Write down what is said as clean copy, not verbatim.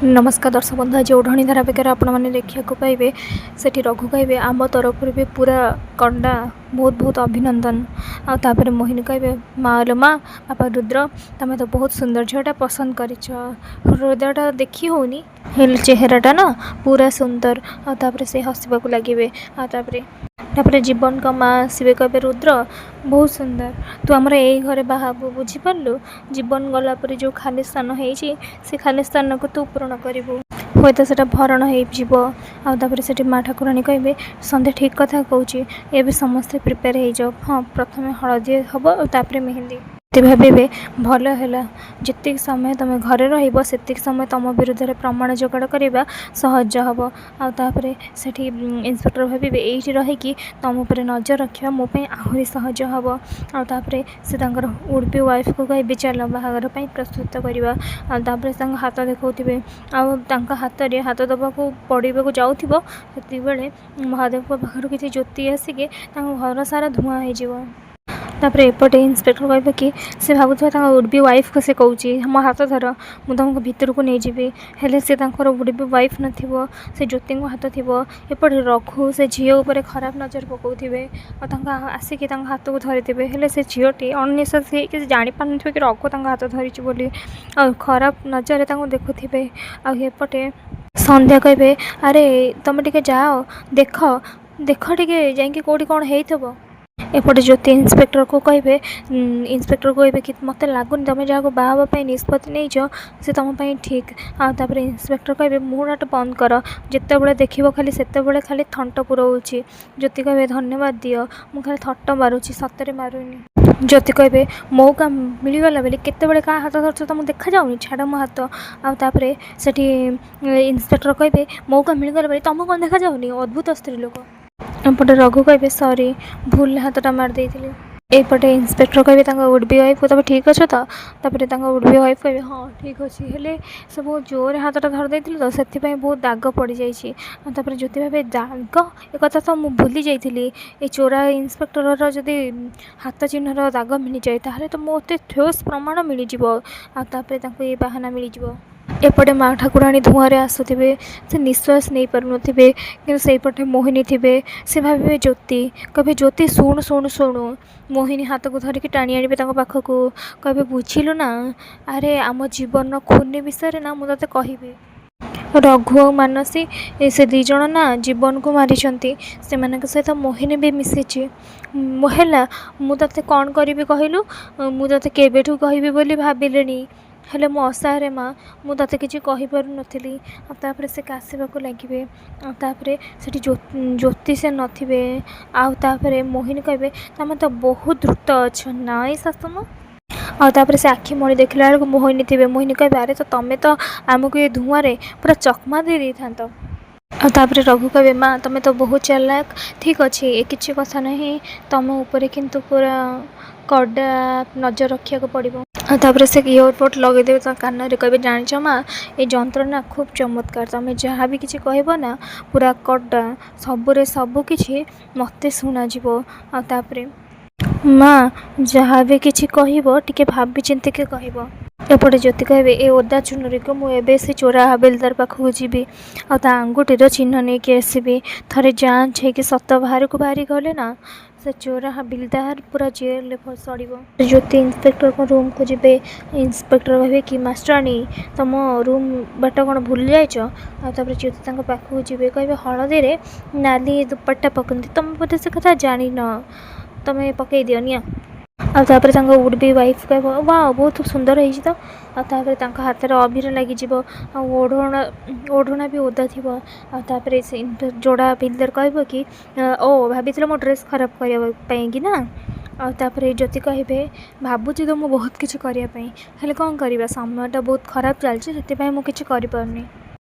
नमस्कार दर्शक बंधु आज ओढ़णी धारावाहिक आपने देखा पाइबे से रघु कहे आम तरफ भी पूरा कंडा बहुत बहुत अभिनंदन आपर मोहिनी कहे माँ लो माँ बापा रुद्र तुम तो बहुत सुंदर झीटा पसंद कर हृदयटा देखी होनी चेहराटा ना पूरा सुंदर आपर से हसवाक लगे तापर जीवन का माँ आसवे कहे रुद्र बहुत सुंदर तू आमर यही घरे बाहू बुझीपारू जीवन गलापर जो खाली स्थान होती से खाली स्थान को तू पूरण करू हुए तो से भरण होपर से माँ ठाकुराणी कहे सन्ध्या ठीक कथा कौची ये भी समस्ते प्रिपेयर हो जाओ हाँ प्रथम हलदी हम और मेहंदी भावे भल है जितक समय तुम घरे रतिक समय तुम विरुद्ध में प्रमाण जोगाड़ करवा सहज हम आपर से इन्स्पेक्टर भावे ये रहीकि तुम उपर नजर रखा मोपाई आहरी सहज हम आपर से उड़पी वाइफ को कहे चल बाहागर प्रस्तुत करवा से हाथ देखा हाथ में हाथ दबा पड़ा जाऊँ से महादेव पाखर किसी ज्योति आसिक घर सारा धूआं हो तापर एपटे इन्स्पेक्टर कहे कि से भावुवा उड़बी वाइफ को से कौची मो हाथ धर मुझे तुमको भितर को नहीं जीवी हेले से उड़बी वाइफ न से ज्योति हाथ थी एपटे रघु से झील उपर खराब नजर पकाउे आसिक हाथ को धरीथे हेले से झीलटी अननेसेसरी किसी जापार कि रघु हाथ धरी बोली खराब नजर देखुवे आएपटे सन्ध्या कहे अरे तुम टे जाओ देख देख टे जा कौटी कौन हो एपटे ज्योति इन्स्पेक्टर को कहे इन्स्पेक्टर कहे कि मत लगुनि तुम जहाँ बाहापी निष्पत्ति नहीं से तुम ठीक आपर इन्स्पेक्टर कहे मुहूर्त बंद कर जिते बड़े देख खाली से खाली थंट पुराऊँच ज्योति कहे धन्यवाद दियो मु खाली थट मारुची सतरे मारुनी ज्योति कहे मौका मिलगला बोली केत क्या हाथ धरच तुमको देखा जाऊनी छाड़ मो हाथ आपर से इन्स्पेक्टर कहे मौका मिलगला बोली तुमको कौन देखा जाऊनी अद्भुत स्त्री लोक एपटे रघु कहे सॉरी भूल हाथटा मारदे एपटे इन्स्पेक्टर कहे उड़बी वाइफ को तुम ठीक अच्छे तो उड़बी वाइफ कहे हाँ ठीक अच्छे हेले सब बहुत जोर हाथटा धरदे तो से बहुत दाग पड़ जापर ज्योति भावे दाग एक तो मुझे भूली जाइली ये चोरा इन्स्पेक्टर जदि हाथ चिन्हर दाग मिल जाए ताहले तो मत ठोस प्रमाण मिल जापर ये बाहाना मिल जाए एपटे माँ ठाकुराणी धूआं आसुवे से निश्वास नहीं पार कि सेपटे मोहिनी थे से भावे ज्योति कहे ज्योति शुणु शुणु शुणु मोहिनी हाथ को धरिकी टाणी आने पाखक कहे बुझिलु ना अरे आम जीवन खूनी विषय ना मुझे कहि रघु और मानसी से दीज ना जीवन को मारी से सहित मोहिनी भी मिशिची है मुझे कौन करी कहलु मुझे केवेठू कहि बोली भाविली हेले मो असहाय माँ मुझे किसी कहीपर नापर से काशवाक लगे तापर से ज्योति से नथिबे आउे मोहिनी कहे तुम तो बहुत द्रुत अच्छ नाई शाशु आउे से आखि मणि देखला बेलू मोहिनी थे मोहिनी कहे अरे तो तुम्हें तो आमको ये धुआं पूरा चकमा दे था तापर रघु कहे माँ तुम्हें तो बहुत चालाक ठीक अच्छे ये किसी कथा नहीं तुम उपर किंतु पूरा कड़ा नजर रखा पड़ो तापर से इयरपोर्ट लगेदे तो कान में कहे जाच माँ ये जंत्रणा खूब चमत्कार तुम जहाँ भी किसी कह ना पूरा कड़ा सबुरे सबकि मत शुणा तापर माँ जहाँ भी किसी कह भाभी चिंतिक कह एपटे ज्योति कहे ए ओदा चुनरी को मुझे से चोरा हबिलदार पाखक जी आंगुठीर चिन्ह नहीं कि आसबि थे जांच है कि सत बाहर को बाहरी गले ना से चोरा हबिलदार पूरा जेल सड़ ज्योति इन्स्पेक्टर को रूम को जीवे इन्स्पेक्टर कहे कि मास्टरानी तुम रूम बाट कौन भूल जापर ज्योति पाखक जी कहे हलदी रे नाली दुपट्टा पकड़ती तुम बोधे से कथा जान तुम पकई दियो निया आपर उड़बी वाइफ कह वाह बहुत सुंदर होतापर हाथ में अबीर लगे ओढ़णा भी ओदा थी आपर से जोड़ा बिल्डर कह कि ओ भाभी मो ड्रेस खराब करने ना आपर ज्योति कहे भावुँ तो मुझे बहुत किसी करने कौन करवा समयटा बहुत खराब चलती से मुझे किसी कर